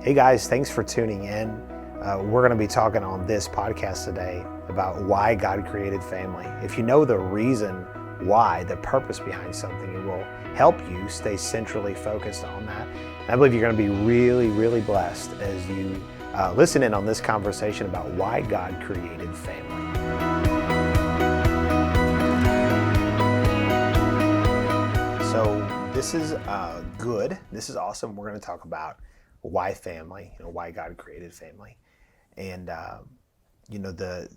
Hey guys, thanks for tuning in. We're going to be talking on this podcast today about why God created family. If you know the reason why, the purpose behind something, it will help you stay centrally focused on that. And I believe you're going to be really, really blessed as you listen in on this conversation about why God created family. So this is good. This is awesome. We're going to talk about why family, why God created family. And, the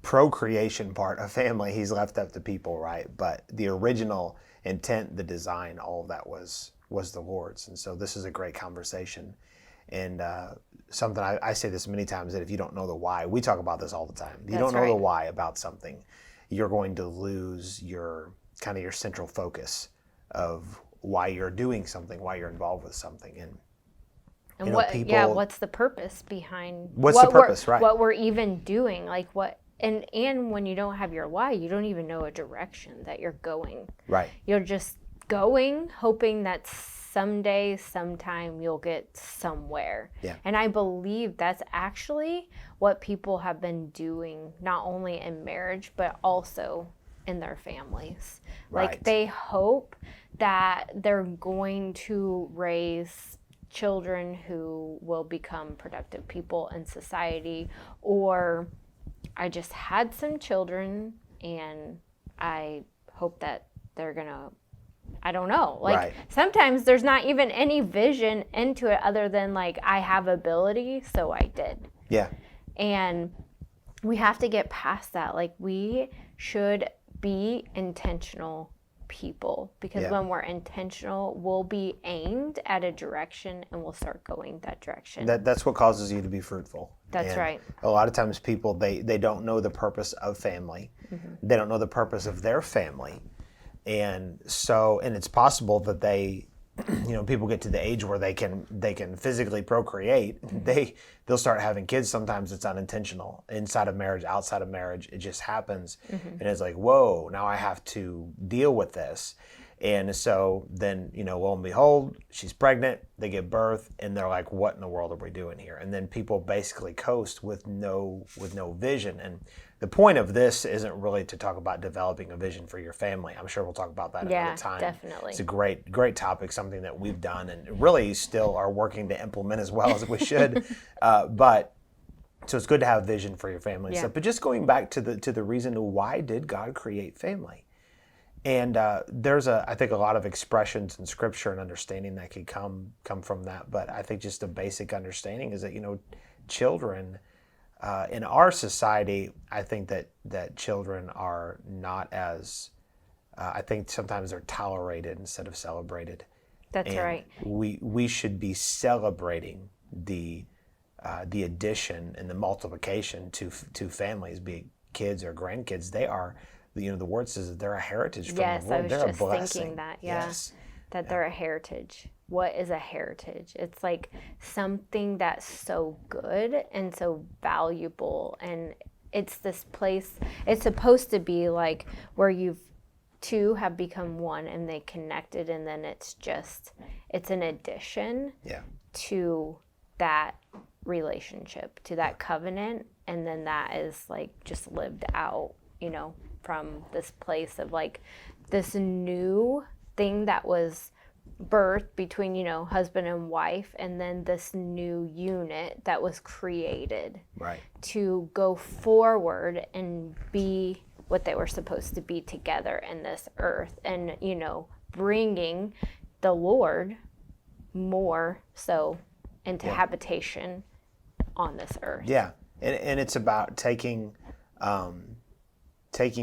procreation part of family, he's left up to people, right? But the original intent, the design, all of that was the Lord's. And so this is a great conversation. And something I say this many times, that if you don't know the why, we talk about this all the time. If you don't know the why about something, you're going to lose your central focus of why you're doing something, why you're involved with something. And what's the purpose behind what we're even doing? Like what and when you don't have your why, you don't even know a direction that you're going. Right. You're just going, hoping that someday, sometime you'll get somewhere. Yeah. And I believe that's actually what people have been doing, not only in marriage, but also in their families. Right. Like they hope that they're going to raise children who will become productive people in society, or I just had some children and I hope that they're gonna, I don't know, like sometimes there's not even any vision into it other than like I have ability, so I did. Yeah. And we have to get past that. Like we should be intentional people, because when we're intentional, we'll be aimed at a direction and we'll start going that direction. That's what causes you to be fruitful. That's right. A lot of times people, they don't know the purpose of family. Mm-hmm. They don't know the purpose of their family. And it's possible that they, people get to the age where they can physically procreate. Mm-hmm. They'll start having kids. Sometimes it's unintentional. Inside of marriage, outside of marriage, it just happens. Mm-hmm. And it's like, whoa, now I have to deal with this. And so then, lo and behold, she's pregnant, they give birth, and they're like, what in the world are we doing here? And then people basically coast with no vision. And the point of this isn't really to talk about developing a vision for your family. I'm sure we'll talk about that another time. Yeah, definitely. It's a great topic, something that we've done and really still are working to implement as well as we should. So it's good to have vision for your family. Yeah. So, but just going back to the reason why did God create family? And there's I think a lot of expressions in Scripture and understanding that could come from that. But I think just a basic understanding is that children in our society, I think that children are not as I think sometimes they're tolerated instead of celebrated. That's right. We should be celebrating the addition and the multiplication to families, be it kids or grandkids. They are. The word says that they're a heritage from the Lord. Yes, I was they're just a blessing. thinking that, that Yeah. they're a heritage. What is a heritage? It's like something that's so good and so valuable, and it's this place, it's supposed to be like where two have become one and they connected, and then it's an addition to that relationship, to that covenant, and then that is like just lived out, from this place of like this new thing that was birthed between, husband and wife, and then this new unit that was created to go forward and be what they were supposed to be together in this earth, and, bringing the Lord more so into habitation on this earth. Yeah, and it's about taking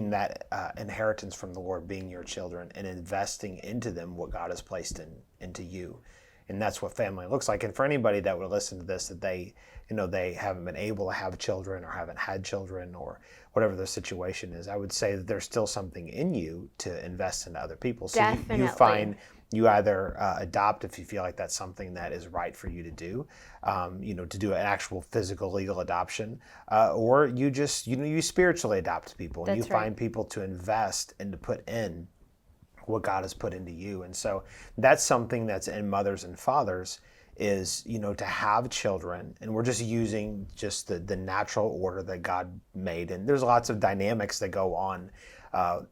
that inheritance from the Lord, being your children, and investing into them what God has placed into you. And that's what family looks like. And for anybody that would listen to this, that they haven't been able to have children or haven't had children or whatever the situation is, I would say that there's still something in you to invest into other people. So Definitely. you either adopt if you feel like that's something that is right for you to do, to do an actual physical legal adoption, or you just, you spiritually adopt people, and That's you find people to invest and to put in what God has put into you. And so that's something that's in mothers and fathers is, to have children, and we're just using just the natural order that God made. And there's lots of dynamics that go on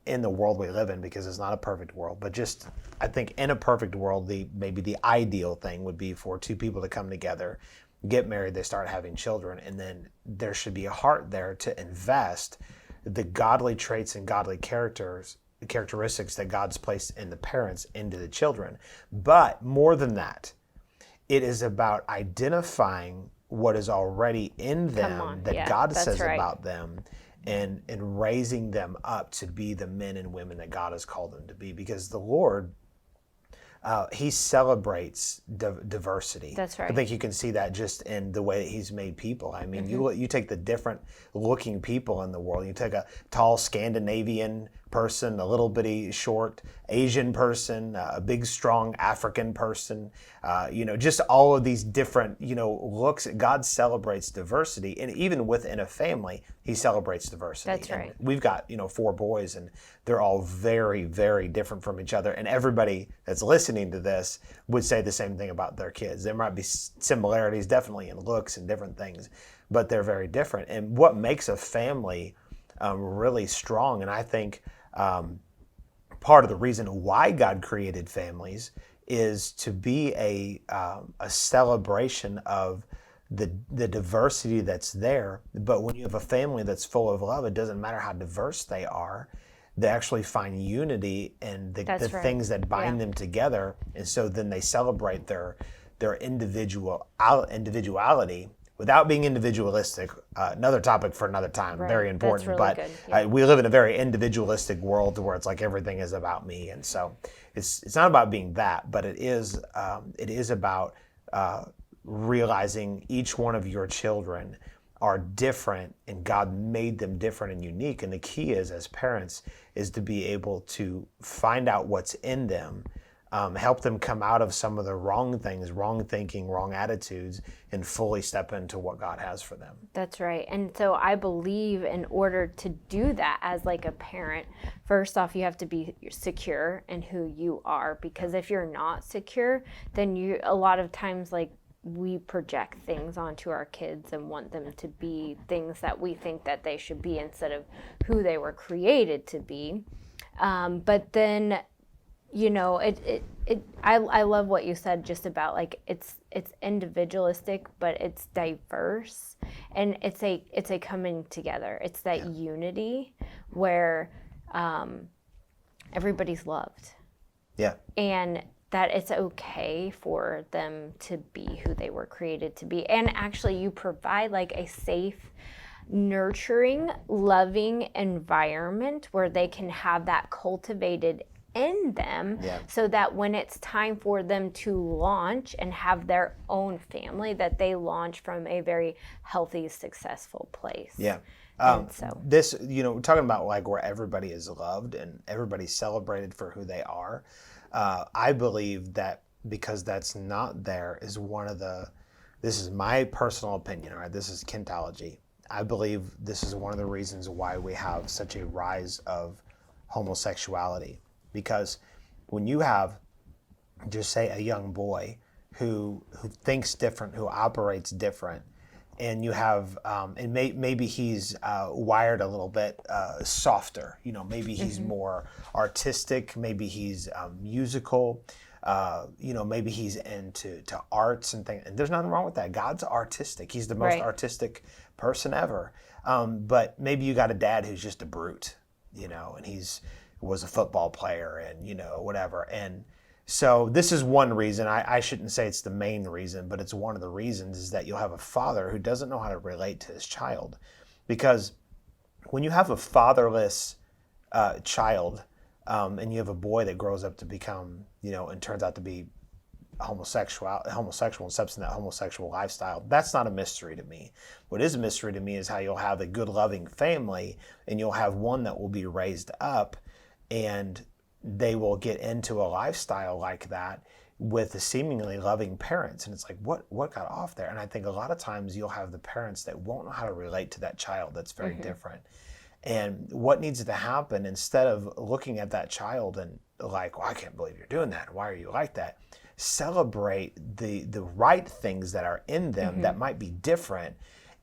in the world we live in, because it's not a perfect world. But just, I think in a perfect world, maybe the ideal thing would be for two people to come together, get married, they start having children, and then there should be a heart there to invest the godly traits and godly characteristics that God's placed in the parents into the children. But more than that, it is about identifying what is already in them that God says about them, and raising them up to be the men and women that God has called them to be. Because the Lord, he celebrates diversity. That's right. I think you can see that just in the way that he's made people. I mean, you take the different looking people in the world. You take a tall Scandinavian person, a little bitty short Asian person, a big strong African person, just all of these different, looks. God celebrates diversity, and even within a family, he celebrates diversity. That's right. And we've got, 4 boys, and they're all very, very different from each other. And everybody that's listening to this would say the same thing about their kids. There might be similarities, definitely in looks and different things, but they're very different. And what makes a family really strong, and I think part of the reason why God created families is to be a celebration of the diversity that's there. But when you have a family that's full of love, it doesn't matter how diverse they are. They actually find unity in the things that bind them together, and so then they celebrate their individuality without being individualistic. Another topic for another time. Right. Very important. That's really good. Yeah. We live in a very individualistic world where it's like everything is about me, and so it's not about being that, but it is about realizing each one of your children are different, and God made them different and unique. And the key is, as parents, is to be able to find out what's in them, help them come out of some of the wrong things, wrong thinking, wrong attitudes, and fully step into what God has for them. That's right. And so I believe in order to do that as like a parent, first off, you have to be secure in who you are, because if you're not secure, then a lot of times, like, we project things onto our kids and want them to be things that we think that they should be instead of who they were created to be. But then, I love what you said just about, like, it's individualistic, but it's diverse, and it's a coming together. It's that unity where everybody's loved. Yeah. And that it's okay for them to be who they were created to be. And actually, you provide like a safe, nurturing, loving environment where they can have that cultivated in them, so that when it's time for them to launch and have their own family, that they launch from a very healthy, successful place. Yeah. So this, talking about like where everybody is loved and everybody's celebrated for who they are. I believe that because that's not there is this is my personal opinion, all right? This is Kentology. I believe this is one of the reasons why we have such a rise of homosexuality. Because when you have, just say, a young boy who thinks different, who operates different, and you have, and maybe he's wired a little bit softer. Maybe he's more artistic. Maybe he's musical. Maybe he's into arts and things. And there's nothing wrong with that. God's artistic. He's the most artistic person ever. But maybe you got a dad who's just a brute, and was a football player and, whatever. And so this is one reason. I shouldn't say it's the main reason, but it's one of the reasons, is that you'll have a father who doesn't know how to relate to his child. Because when you have a fatherless child, and you have a boy that grows up to become, and turns out to be homosexual and steps in that homosexual lifestyle, that's not a mystery to me. What is a mystery to me is how you'll have a good, loving family, and you'll have one that will be raised up, and they will get into a lifestyle like that with the seemingly loving parents. And it's like, what got off there? And I think a lot of times you'll have the parents that won't know how to relate to that child that's very different. And what needs to happen, instead of looking at that child and like, well, I can't believe you're doing that. Why are you like that? celebrate the right things that are in them that might be different,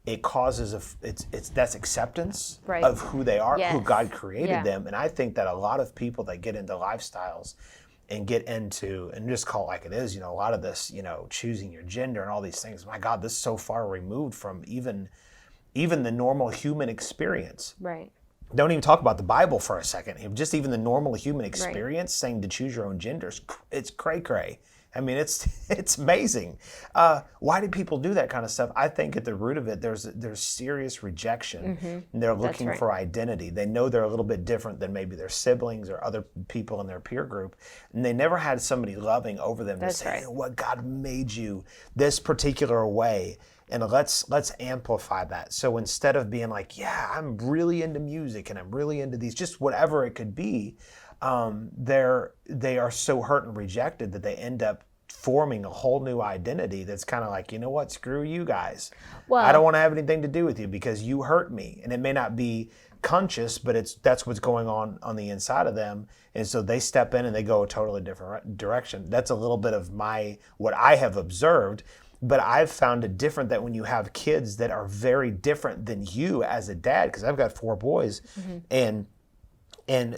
it causes that's acceptance Right. of who they are, who Yes. God created Yeah. them. And I think that a lot of people that get into lifestyles and get into, and just call it like it is, a lot of this, choosing your gender and all these things, my God, this is so far removed from even the normal human experience. Right. Don't even talk about the Bible for a second. Just even the normal human experience, saying to choose your own gender, it's cray-cray. I mean, it's amazing. Why do people do that kind of stuff? I think at the root of it, there's serious rejection. And they're looking right. for identity. They know they're a little bit different than maybe their siblings or other people in their peer group. And they never had somebody loving over them to say, right. you know what, God made you this particular way. And let's amplify that. So instead of being like, yeah, I'm really into music and I'm really into these, just whatever it could be, they are so hurt and rejected that they end up forming a whole new identity that's kind of like, you know what, screw you guys. Well, I don't want to have anything to do with you because you hurt me. And it may not be conscious, but that's what's going on the inside of them. And so they step in and they go a totally different direction. That's a little bit of what I have observed. But I've found it different that when you have kids that are very different than you as a dad, because I've got 4 boys, and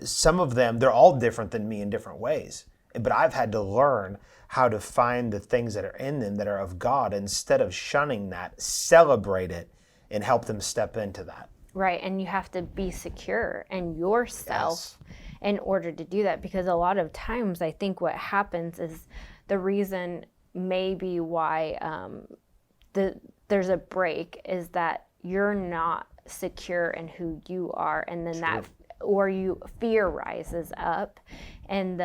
some of them, they're all different than me in different ways. But I've had to learn how to find the things that are in them that are of God. Instead of shunning that, celebrate it and help them step into that. Right, and you have to be secure in yourself in order to do that, because a lot of times I think what happens is the reason maybe why there's a break is that you're not secure in who you are, and then fear rises up, and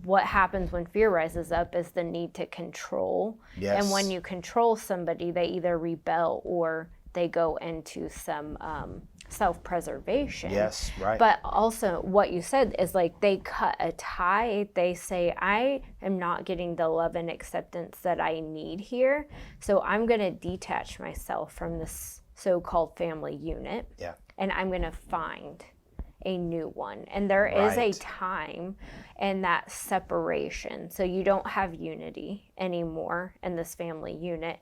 what happens when fear rises up is the need to control. Yes. And when you control somebody, they either rebel or they go into some self-preservation. Yes, right. But also what you said is like they cut a tie. They say, I am not getting the love and acceptance that I need here, so I'm going to detach myself from this so-called family unit. Yeah. And I'm going to find a new one. And there is a Right. time in that separation. So you don't have unity anymore in this family unit,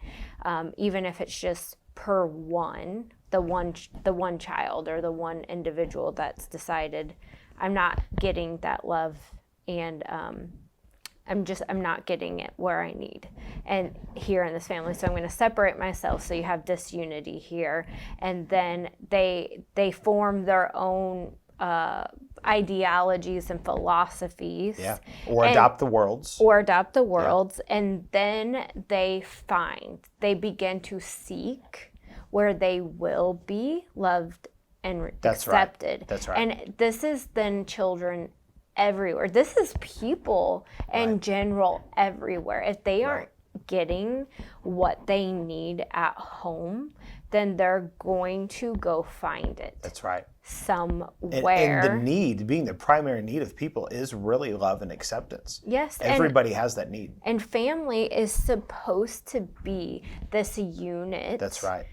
even if it's just per one, the one child or the one individual that's decided, I'm not getting that love, and I'm not getting it where I need and here in this family, so I'm going to separate myself. So you have disunity here, and then they form their own ideologies and philosophies. Yeah. Or adopt the world's. And then they begin to seek where they will be loved and accepted. That's right. And this is then children everywhere. This is people in general everywhere. If they aren't getting what they need at home, then they're going to go find it. That's right. Somewhere. And being the primary need of people is really love and acceptance. Yes. Everybody has that need. And family is supposed to be this unit. That's right.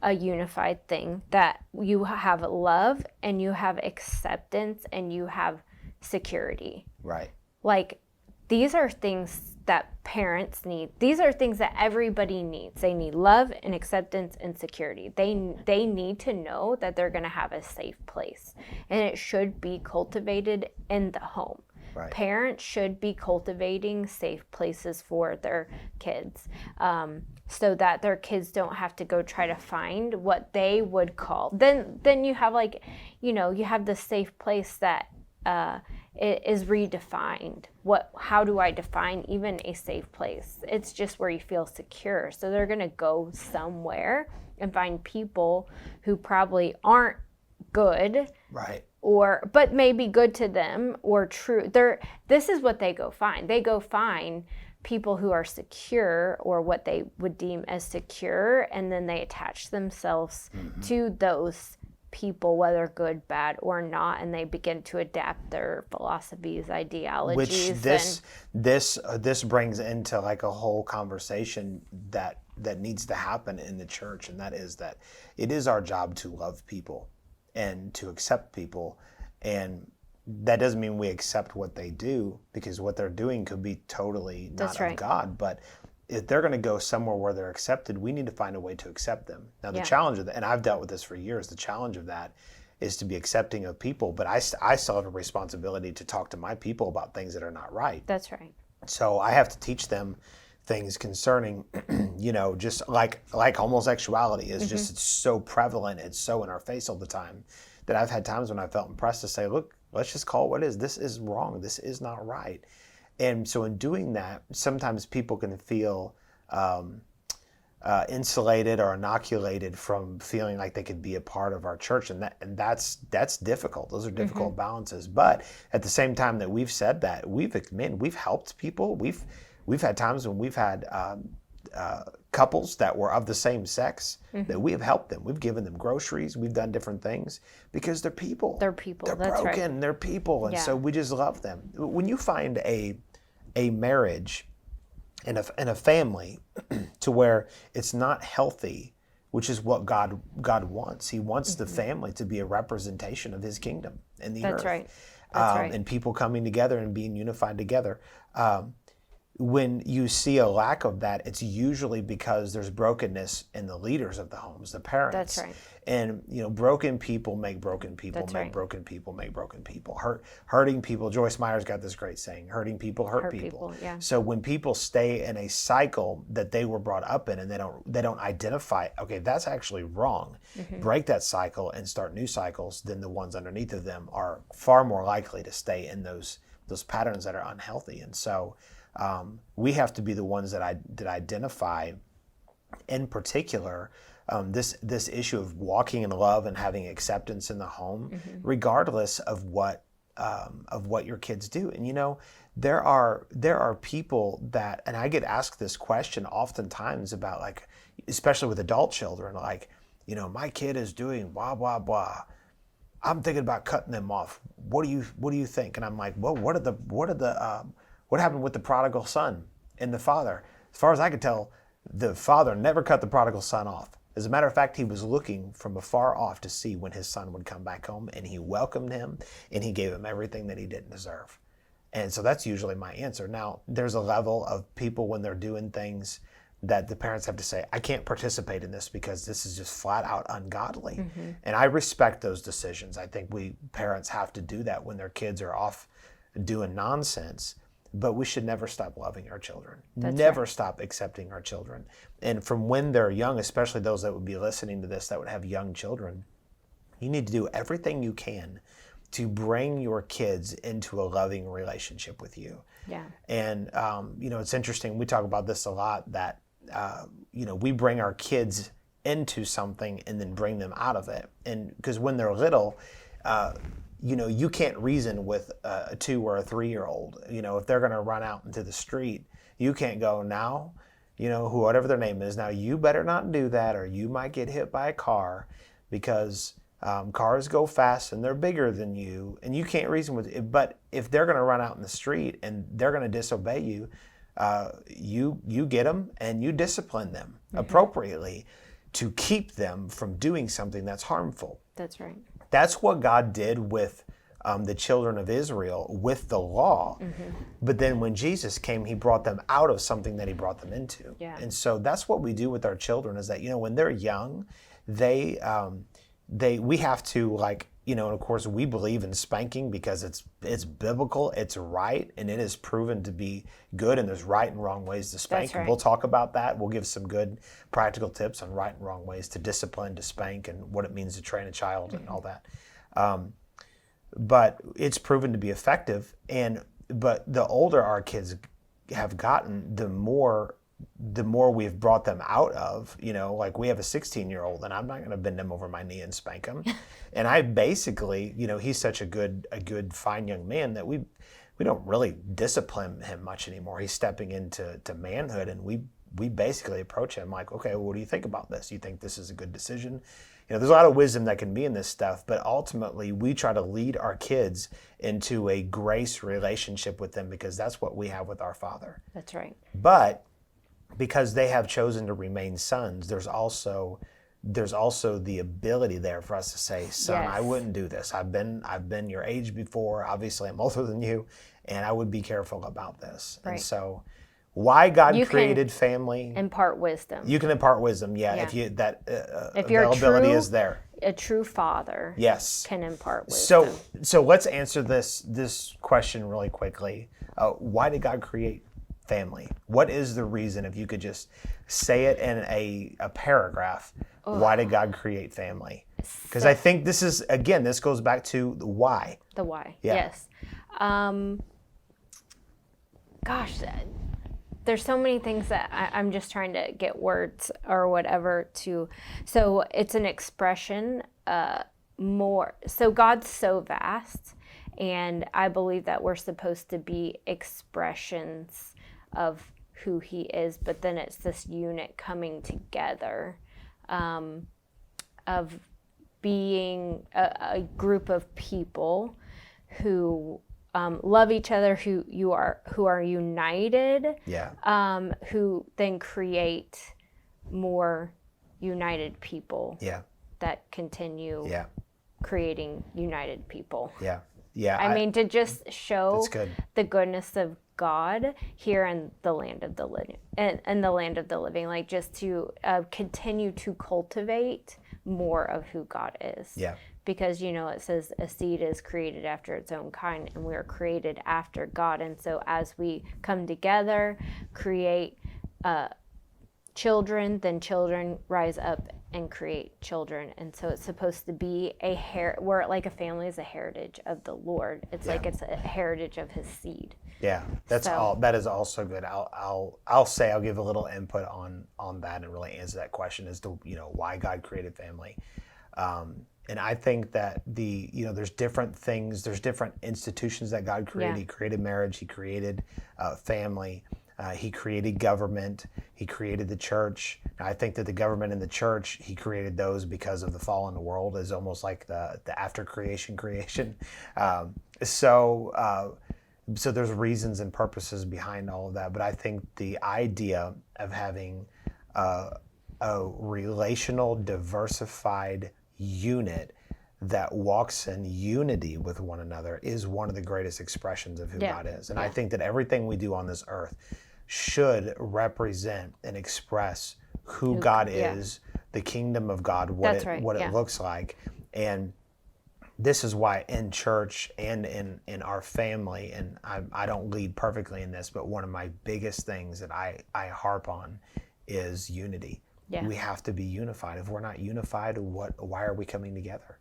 A unified thing that you have love and you have acceptance and you have security. Right. Like, these are things that parents need. These are things that everybody needs. They need love and acceptance and security. They need to know that they're going to have a safe place, and it should be cultivated in the home. Right. Parents should be cultivating safe places for their kids, so that their kids don't have to go try to find what they would call. Then you have you have this safe place that it is redefined. How do I define even a safe place? It's just where you feel secure. So they're gonna go somewhere and find people who probably aren't good. Right. But maybe good to them or true. This is what they go find. They go find people who are secure, or what they would deem as secure, and then they attach themselves to those people, whether good, bad, or not, and they begin to adapt their philosophies, ideologies. Which this brings into like a whole conversation that needs to happen in the church, and that is that it is our job to love people and to accept people, and that doesn't mean we accept what they do, because what they're doing could be totally not That's right. of God. But if they're going to go somewhere where they're accepted, we need to find a way to accept them. Now, the Yeah. challenge of that, and I've dealt with this for years, the challenge of that is to be accepting of people, but I still have a responsibility to talk to my people about things that are not right. That's right. So I have to teach them things concerning, just like homosexuality is just, it's so prevalent, it's so in our face all the time, that I've had times when I felt impressed to say, look, let's just call it what it is. This is wrong. This is not right. And so in doing that, sometimes people can feel insulated or inoculated from feeling like they could be a part of our church, and that's difficult. Those are difficult balances. But at the same time that we've said that, we've helped people. We've had times when we've had couples that were of the same sex that we have helped them. We've given them groceries. We've done different things because they're people. They're people. They're That's broken. right. They're people, and Yeah. so we just love them. When you find a marriage and a family to where it's not healthy, which is what God wants. He wants the family to be a representation of His kingdom in the earth. That's right. That's right. And people coming together and being unified together. When you see a lack of that, it's usually because there's brokenness in the leaders of the homes, the parents. That's right. And broken people make broken people, That's make right. broken people, make broken people. Hurting people. Joyce Meyer's got this great saying: "Hurting people hurt people." Yeah. So when people stay in a cycle that they were brought up in, and they don't identify, okay, that's actually wrong. Break that cycle and start new cycles. Then the ones underneath of them are far more likely to stay in those patterns that are unhealthy. And so we have to be the ones that identify, in particular, this issue of walking in love and having acceptance in the home, regardless of what your kids do. And there are people that, and I get asked this question oftentimes about, like, especially with adult children, like, my kid is doing blah blah blah. I'm thinking about cutting them off. What do you think? And I'm like, well, what happened with the prodigal son and the father? As far as I could tell, the father never cut the prodigal son off. As a matter of fact, he was looking from afar off to see when his son would come back home, and he welcomed him, and he gave him everything that he didn't deserve. And so that's usually my answer. Now, there's a level of people when they're doing things that the parents have to say, I can't participate in this because this is just flat out ungodly. And I respect those decisions. I think we parents have to do that when their kids are off doing nonsense. But we should never stop loving our children. Never stop accepting our children. And from when they're young, especially those that would be listening to this that would have young children, you need to do everything you can to bring your kids into a loving relationship with you. Yeah. And, it's interesting. We talk about this a lot, that, we bring our kids into something and then bring them out of it. And because when they're little, you can't reason with a 2 or a 3-year-old. If they're going to run out into the street, you can't go, now, whatever their name is, now you better not do that, or you might get hit by a car, because cars go fast and they're bigger than you, and you can't reason with it. But if they're going to run out in the street and they're going to disobey you, you get them and you discipline them appropriately to keep them from doing something that's harmful. That's right. That's what God did with the children of Israel with the law. But then when Jesus came, He brought them out of something that He brought them into. Yeah. And so that's what we do with our children, is that, when they're young, we have to, and of course we believe in spanking because it's biblical, it's right, and it is proven to be good, and there's right and wrong ways to spank. That's right. We'll talk about that. We'll give some good practical tips on right and wrong ways to discipline, to spank, and what it means to train a child and all that. But it's proven to be effective. But the older our kids have gotten, the more we've brought them out of, like we have a 16-year-old, and I'm not going to bend him over my knee and spank him. And I basically, he's such a good fine young man that we don't really discipline him much anymore. He's stepping into manhood, and we basically approach him like, okay, well, what do you think about this? You think this is a good decision? There's a lot of wisdom that can be in this stuff, but ultimately we try to lead our kids into a grace relationship with them, because that's what we have with our Father. That's right. But because they have chosen to remain sons, there's also there's also the ability there for us to say, son, I Yes. wouldn't do this. I've been your age before. Obviously, I'm older than you, and I would be careful about this. Right. And so, why God You can created family, impart wisdom. you can impart wisdom. Yeah, Yeah. if you that If you're availability true, is there. a true father Yes. can impart wisdom. So let's answer this question really quickly. Why did God create family? What is the reason? If you could just say it in a paragraph, why did God create family? Because I think this goes back to the why. The why. Yeah. Yes. Gosh, there's so many things that I'm just trying to get words or whatever to. So it's an expression more. So God's so vast, and I believe that we're supposed to be expressions of who He is, but then it's this unit coming together of being a group of people who love each other, who are united, who then create more united people Yeah. that continue Yeah. creating united people. Yeah. Yeah. I mean, to just show That's good. the goodness of God here in the land of the living, in the land of the living, like just to continue to cultivate more of who God is. Yeah. Because, it says a seed is created after its own kind, and we are created after God. And so as we come together, create children, then children rise up and create children. And so it's supposed to be where like a family is a heritage of the Lord. It's like it's a heritage of His seed. Yeah, that is also good. I'll say I'll give a little input on that and really answer that question as to why God created family. And I think that there's different things, there's different institutions that God created. Yeah. He created marriage, He created family, He created government, He created the church. Now, I think that the government and the church, He created those because of the fall in the world, is almost like the after creation. So there's reasons and purposes behind all of that. But I think the idea of having a relational, diversified unit that walks in unity with one another is one of the greatest expressions of who God is. And I think that everything we do on this earth should represent and express who God is, the kingdom of God, what it looks like. And this is why in church and in our family, and I don't lead perfectly in this, but one of my biggest things that I harp on is unity. Yeah. We have to be unified. If we're not unified, why are we coming together?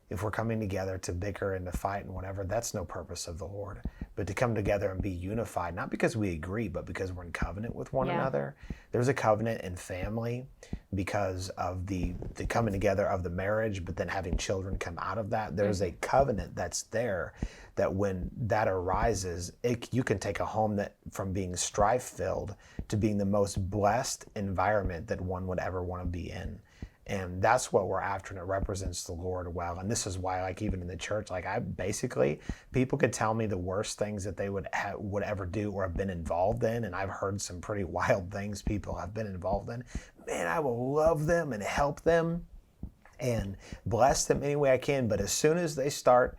If we're coming together to bicker and to fight and whatever, that's no purpose of the Lord. But to come together and be unified, not because we agree, but because we're in covenant with one another. There's a covenant in family because of the coming together of the marriage, but then having children come out of that. There's a covenant that's there that when that arises, you can take a home that from being strife-filled to being the most blessed environment that one would ever want to be in. And that's what we're after, and it represents the Lord well. And this is why, like, even in the church, like, people could tell me the worst things that they would ever do or have been involved in, and I've heard some pretty wild things people have been involved in. Man, I will love them and help them and bless them any way I can. But as soon as they start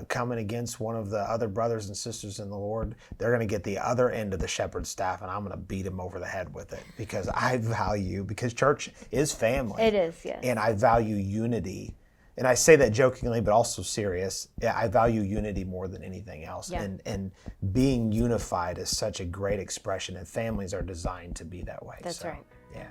coming against one of the other brothers and sisters in the Lord, they're going to get the other end of the shepherd's staff, and I'm going to beat them over the head with it because because church is family. It is, yes. And I value unity. And I say that jokingly, but also serious. I value unity more than anything else. Yeah. And being unified is such a great expression, and families are designed to be that way. That's right. Yeah.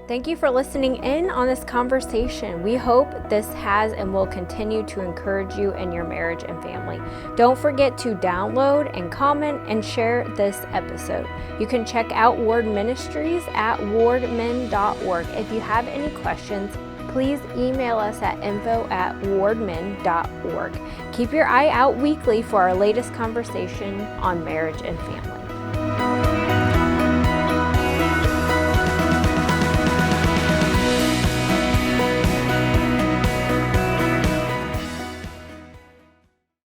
Thank you for listening in on this conversation. We hope this has and will continue to encourage you in your marriage and family. Don't forget to download and comment and share this episode. You can check out Ward Ministries at wardmen.org. If you have any questions, please email us at info@wardmen.org. Keep your eye out weekly for our latest conversation on marriage and family.